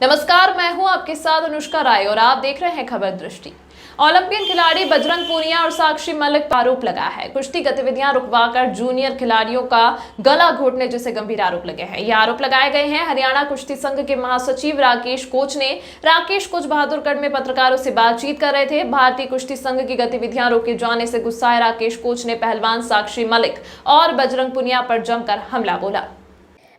नमस्कार, मैं हूं आपके साथ अनुष्का राय और आप देख रहे हैं खबर दृष्टि। ओलंपियन खिलाड़ी बजरंग पूनिया और साक्षी मलिक पर आरोप लगा है कुश्ती गतिविधियां रुकवाकर जूनियर खिलाड़ियों का गला घोटने जैसे गंभीर आरोप लगे हैं। ये आरोप लगाए गए हैं हरियाणा कुश्ती संघ के महासचिव राकेश कोच ने। राकेश कोच बहादुरगढ़ में पत्रकारों से बातचीत कर रहे थे। भारतीय कुश्ती संघ की गतिविधियां रोके जाने से गुस्साए राकेश कोच ने पहलवान साक्षी मलिक और बजरंग पूनिया पर जमकर हमला बोला।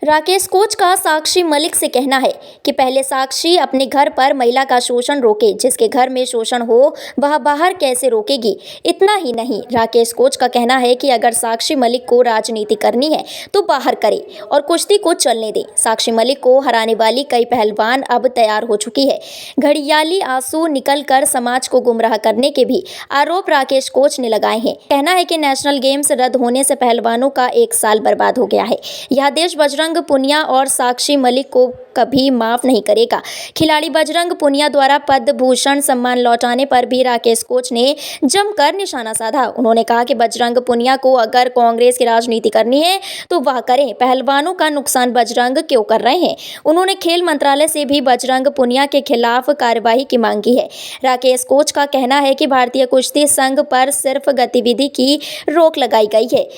राकेश कोच का साक्षी मलिक से कहना है कि पहले साक्षी अपने घर पर महिला का शोषण रोके, जिसके घर में शोषण हो वह बाहर कैसे रोकेगी। इतना ही नहीं, राकेश कोच का कहना है कि अगर साक्षी मलिक को राजनीति करनी है तो बाहर करे और कुश्ती को चलने दे। साक्षी मलिक को हराने वाली कई पहलवान अब तैयार हो चुकी है। घड़ियाली आंसू निकलकर समाज को गुमराह करने के भी आरोप राकेश कोच ने लगाए हैं। कहना है कि नेशनल गेम्स रद्द होने से पहलवानों का 1 साल बर्बाद हो गया है। यह देश बजरंग पूनिया और साक्षी मलिक को कभी माफ नहीं करेगा। खिलाड़ी बजरंग पूनिया द्वारा पद्म भूषण सम्मान लौटाने पर भी राकेश कोच ने जमकर निशाना साधा। उन्होंने कहा कि बजरंग पूनिया को अगर कांग्रेस की राजनीति करनी है तो वह करें, पहलवानों का नुकसान बजरंग क्यों कर रहे हैं। उन्होंने खेल मंत्रालय से भी बजरंग पूनिया के खिलाफ कार्यवाही की मांग की है। राकेश कोच का कहना है कि भारतीय कुश्ती संघ पर सिर्फ गतिविधि की रोक लगाई गई है।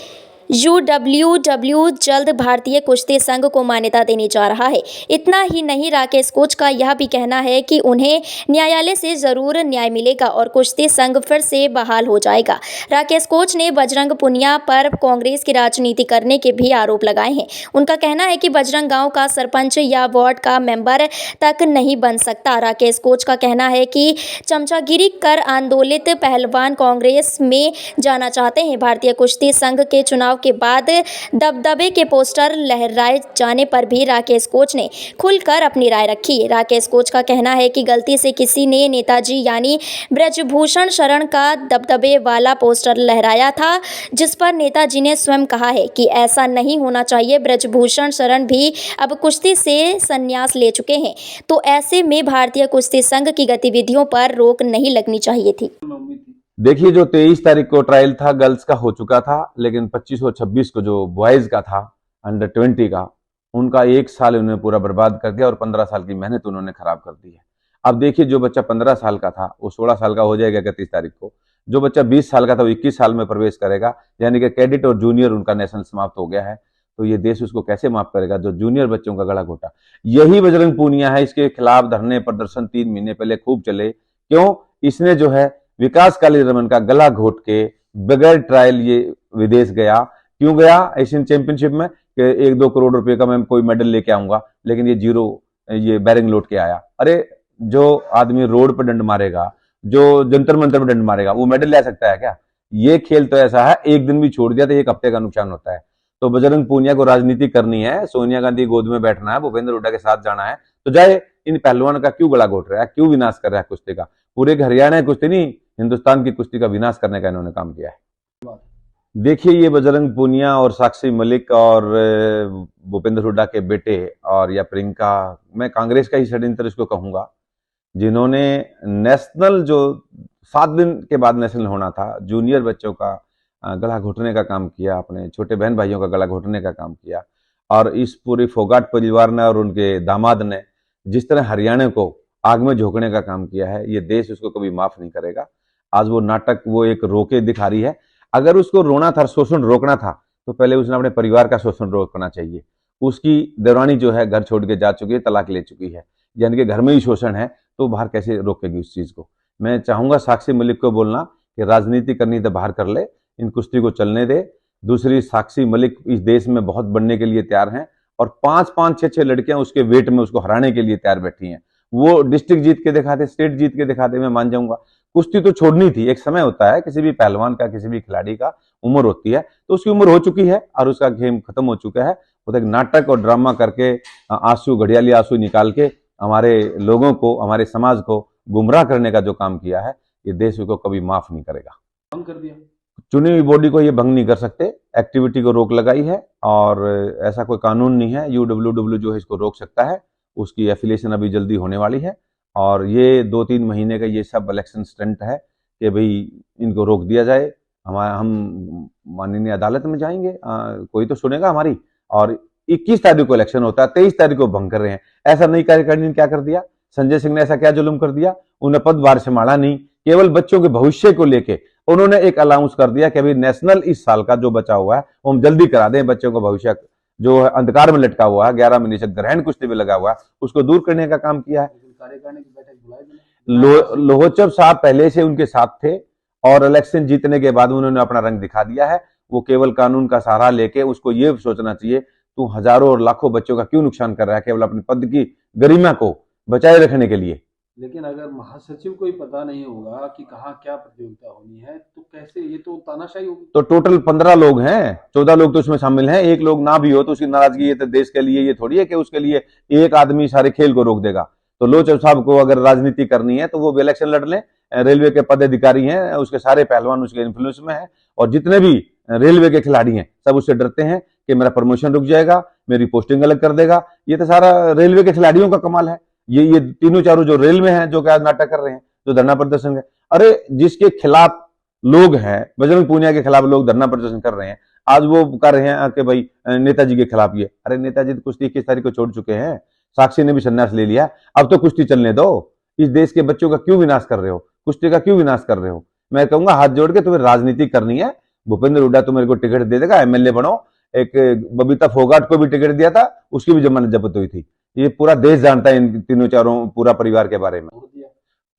UWW जल्द भारतीय कुश्ती संघ को मान्यता देने जा रहा है। इतना ही नहीं, राकेश कोच का यह भी कहना है कि उन्हें न्यायालय से जरूर न्याय मिलेगा और कुश्ती संघ फिर से बहाल हो जाएगा। राकेश कोच ने बजरंग पूनिया पर कांग्रेस की राजनीति करने के भी आरोप लगाए हैं। उनका कहना है कि बजरंग गांव का सरपंच या वार्ड का मेंबर तक नहीं बन सकता। राकेश कोच का कहना है कि चमचागिरी कर आंदोलित पहलवान कांग्रेस में जाना चाहते हैं। भारतीय कुश्ती संघ के चुनाव के बाद दबदबे के पोस्टर लहराए जाने पर भी राकेश कोच ने खुलकर अपनी राय रखी। राकेश कोच का कहना है कि गलती से किसी ने नेताजी यानी ब्रजभूषण शरण का दबदबे वाला पोस्टर लहराया था, जिस पर नेताजी ने स्वयं कहा है कि ऐसा नहीं होना चाहिए। ब्रजभूषण शरण भी अब कुश्ती से संन्यास ले चुके हैं, तो ऐसे में भारतीय कुश्ती संघ की गतिविधियों पर रोक नहीं लगनी चाहिए थी। देखिए, जो 23 तारीख को ट्रायल था गर्ल्स का हो चुका था, लेकिन 25 और 26 को जो बॉयज का था अंडर 20 का, उनका 1 साल उन्होंने पूरा बर्बाद कर दिया और 15 साल की मेहनत उन्होंने खराब कर दी है। अब देखिए, जो बच्चा 15 साल का था वो 16 साल का हो जाएगा 31 तारीख को। जो बच्चा 20 साल का था वो 21 साल में प्रवेश करेगा, यानी कि कैडेट और जूनियर उनका नेशनल समाप्त हो गया है। तो ये देश उसको कैसे माफ करेगा जो जूनियर बच्चों का गला घोटा। यही बजरंग पूनिया है, इसके खिलाफ धरने प्रदर्शन 3 महीने पहले खूब चले। क्यों? इसने जो है विकास काली रमन का गला घोट के बगैर ट्रायल ये विदेश गया। क्यों गया? एशियन चैंपियनशिप में कि 1-2 करोड़ रुपए का मैं कोई मेडल लेके आऊंगा, लेकिन ये बैरिंग लौट के आया। अरे, जो आदमी रोड पर डंड मारेगा, जो जंतर मंतर पर डंड मारेगा, वो मेडल ले सकता है क्या? ये खेल तो ऐसा है, एक दिन भी छोड़ दिया तो 1 हफ्ते का नुकसान होता है। तो बजरंग पूनिया को राजनीति करनी है, सोनिया गांधी गोद में बैठना है, भूपेंद्र हुड्डा के साथ जाना है, तो जाए। इन पहलवानों का क्यों गला घोट रहा है, क्यों विनाश कर रहा है कुश्ती का? पूरे हरियाणा कुश्ती नहीं, हिंदुस्तान की कुश्ती का विनाश करने का इन्होंने काम किया है। देखिए, ये बजरंग पूनिया और साक्षी मलिक और भूपेंद्र हुड्डा के बेटे और या प्रियंका, मैं कांग्रेस का ही षड्यंत्र इसको कहूंगा, जिन्होंने नेशनल जो 7 दिन के बाद नेशनल होना था, जूनियर बच्चों का गला घोटने का काम किया, अपने छोटे बहन भाइयों का गला घोटने का काम किया। और इस पूरी फोगाट परिवार ने और उनके दामाद ने जिस तरह हरियाणा को आग में झोंकने का काम किया है, ये देश उसको कभी माफ नहीं करेगा। आज वो नाटक वो एक रोके दिखा रही है। अगर उसको रोना था, शोषण रोकना था, तो पहले उसने अपने परिवार का शोषण रोकना चाहिए। उसकी देवरानी जो है घर छोड़ के जा चुकी है, तलाक ले चुकी है, यानी कि घर में ही शोषण है, तो बाहर कैसे रोकेगी उस चीज को। मैं चाहूंगा साक्षी मलिक को बोलना कि राजनीति करनी तो बाहर कर ले, इन कुश्ती को चलने दे। दूसरी, साक्षी मलिक इस देश में बहुत बनने के लिए तैयार हैं और 5-5, 6-6 लड़कियां उसके वेट में उसको हराने के लिए तैयार बैठी हैं। वो डिस्ट्रिक्ट जीत के दिखाते, स्टेट जीत के दिखाते, मैं मान जाऊंगा। कुश्ती तो छोड़नी थी, एक समय होता है, किसी भी पहलवान का, किसी भी खिलाड़ी का उम्र होती है, तो उसकी उम्र हो चुकी है और उसका गेम खत्म हो चुका है। वो तो एक नाटक और ड्रामा करके आंसू, घड़ियाली आंसू निकाल के हमारे लोगों को, हमारे समाज को गुमराह करने का जो काम किया है, ये देश को कभी माफ नहीं करेगा। भंग कर दिया, चुनी हुई बॉडी को ये भंग नहीं कर सकते। एक्टिविटी को रोक लगाई है और ऐसा कोई कानून नहीं है। UWW जो है इसको रोक सकता है। उसकी एफिलिएशन अभी जल्दी होने वाली है और ये 2-3 महीने का ये सब इलेक्शन स्टंट है कि भाई इनको रोक दिया जाए। हम माननीय अदालत में जाएंगे, कोई तो सुनेगा हमारी, और 21 तारीख को इलेक्शन होता है, 23 तारीख को भंग कर रहे हैं। ऐसा नई कार्यकारिणी ने क्या कर दिया, संजय सिंह ने ऐसा क्या जुल्म कर दिया, उन्हें पदभार संभाला नहीं, केवल बच्चों के भविष्य को लेके उन्होंने एक अलाउंस कर दिया कि अभी नेशनल इस साल का जो बचा हुआ है वो हम जल्दी करा दें, बच्चों का भविष्य जो है अंधकार में लटका हुआ है, 11 महीने से ग्रहण कुश्ती में लगा हुआ है, उसको दूर करने का काम किया है। लोहोचब साहब पहले से उनके साथ थे और इलेक्शन जीतने के बाद उन्होंने अपना रंग दिखा दिया है। वो केवल कानून का सहारा लेके उसको ये सोचना चाहिए तू हजारों और लाखों बच्चों का क्यों नुकसान कर रहा है केवल अपने पद की गरिमा को बचाए रखने के लिए। लेकिन अगर महासचिव को ही पता नहीं होगा कि कहाँ क्या प्रतियोगिता होनी है तो कैसे, ये तो तानाशाही होगी। तो टोटल 15 लोग हैं, 14 लोग तो उसमें शामिल हैं, एक लोग ना भी हो तो उसकी नाराजगी ये तो देश के लिए ये थोड़ी है कि उसके लिए एक आदमी सारे खेल को रोक देगा। तो लोचब साहब को अगर राजनीति करनी है तो वो भी इलेक्शन लड़ लें, रेलवे के पदाधिकारी हैं, उसके सारे पहलवान उसके इन्फ्लुएंस में है और जितने भी रेलवे के खिलाड़ी हैं सब उससे डरते हैं कि मेरा प्रमोशन रुक जाएगा, मेरी पोस्टिंग अलग कर देगा। ये तो सारा रेलवे के खिलाड़ियों का कमाल है। ये तीनों चारों जो रेल में हैं जो क्या नाटक कर रहे हैं, जो धरना प्रदर्शन है, अरे जिसके खिलाफ लोग हैं, बजरंग पूनिया के खिलाफ लोग धरना प्रदर्शन कर रहे हैं, आज वो कर रहे हैं कि भाई नेताजी के खिलाफ ये। अरे नेताजी तो कुश्ती 21 तारीख को छोड़ चुके हैं, साक्षी ने भी संन्यास ले लिया, अब तो कुश्ती चलने दो। इस देश के बच्चों का क्यों विनाश कर रहे हो, कुश्ती का क्यों विनाश कर रहे हो। मैं कहूंगा हाथ जोड़ के तुम्हें राजनीति करनी है, भूपेंद्र हुड्डा तो मेरे को टिकट दे देगा, एमएलए बनो। एक बबीता फोगाट को भी टिकट दिया था, उसकी भी जमानत जब्त हुई थी। ये पूरा देश जानता है इन तीनों चारों पूरा परिवार के बारे में।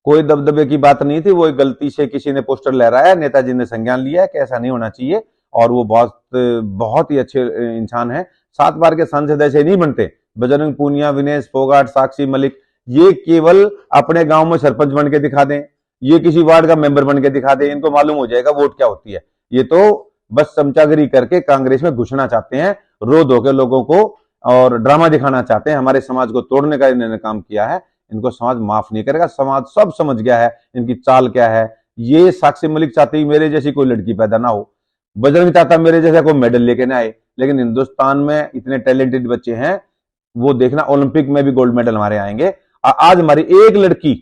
कोई दबदबे की बात नहीं थी, वो गलती से किसी ने पोस्टर लहराया, नेताजी ने संज्ञान लिया है कि ऐसा नहीं होना चाहिए और वो बहुत ही अच्छे इंसान है। 7 बार के सांसद ऐसे नहीं बनते। बजरंग पूनिया, विनेश फोगाट, साक्षी मलिक, ये केवल अपने गांव में सरपंच बन के दिखा दें, ये किसी वार्ड का मेंबर बन के दिखा दें, इनको मालूम हो जाएगा वोट क्या होती है। ये तो बस चमचागिरी करके कांग्रेस में घुसना चाहते हैं, रो धो के लोगों को और ड्रामा दिखाना चाहते हैं। हमारे समाज को तोड़ने का इन्होंने काम किया है, इनको समाज माफ नहीं करेगा। समाज सब समझ गया है इनकी चाल क्या है। ये साक्षी मलिक चाहती मेरे जैसी कोई लड़की पैदा ना हो, बजरंग चाहता मेरे जैसा कोई मेडल लेके ना आए, लेकिन हिंदुस्तान में इतने टैलेंटेड बच्चे हैं, वो देखना ओलंपिक में भी गोल्ड मेडल हमारे आएंगे। आज हमारी एक लड़की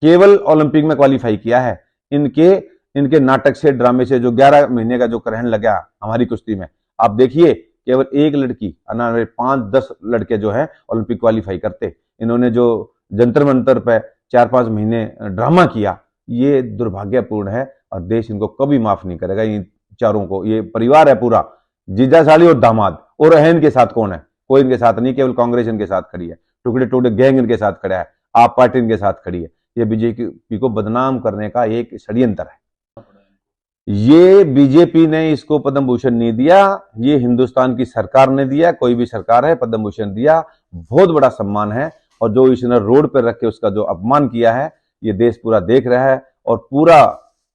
केवल ओलंपिक में क्वालिफाई किया है, इनके नाटक से, ड्रामे से, जो 11 महीने का जो ग्रहण लगा हमारी कुश्ती में, आप देखिए केवल एक लड़की, 5-10 लड़के जो है ओलंपिक क्वालिफाई करते। इन्होंने जो जंतर मंतर पे 4-5 महीने ड्रामा किया, ये दुर्भाग्यपूर्ण है और देश इनको कभी माफ नहीं करेगा। इन चारों को, ये परिवार है पूरा, जीजा साली और दामाद, और है इनके साथ कौन है, कोई इनके साथ नहीं, केवल कांग्रेस इनके साथ खड़ी है, टुकड़े टुकड़े गैंग इनके साथ खड़ा है, आप पार्टी इनके साथ खड़ी है। ये बीजेपी को बदनाम करने का एक षड्यंत्र है। ये बीजेपी ने इसको पद्म भूषण नहीं दिया, ये हिंदुस्तान की सरकार ने दिया। कोई भी सरकार है, पद्म भूषण दिया, बहुत बड़ा सम्मान है। और जो इसने रोड पर रख के उसका जो अपमान किया है, ये देश पूरा देख रहा है और पूरा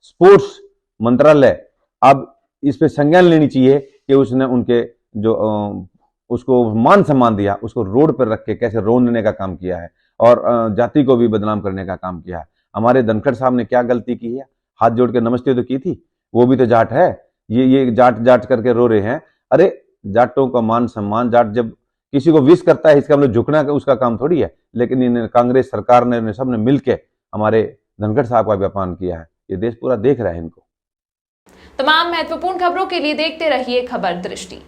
स्पोर्ट्स मंत्रालय अब इस पे संज्ञान लेनी चाहिए कि उसने उनके जो उसको मान सम्मान दिया, उसको रोड पर रख के कैसे रोनने का काम किया है और जाति को भी बदनाम करने का काम किया है। हमारे धनखड़ साहब ने क्या गलती की है, हाथ जोड़ के नमस्ते तो की थी, वो भी तो जाट है। ये जाट जाट करके रो रहे हैं। अरे जाटों का मान सम्मान, जाट जब किसी को विश करता है इसका मतलब झुकना उसका काम थोड़ी है। लेकिन इन कांग्रेस सरकार ने सबने मिलकर हमारे धनखड़ साहब का भी अपमान किया है। ये देश पूरा देख रहा है इनको। तमाम महत्वपूर्ण खबरों के लिए देखते रहिए खबर दृष्टि।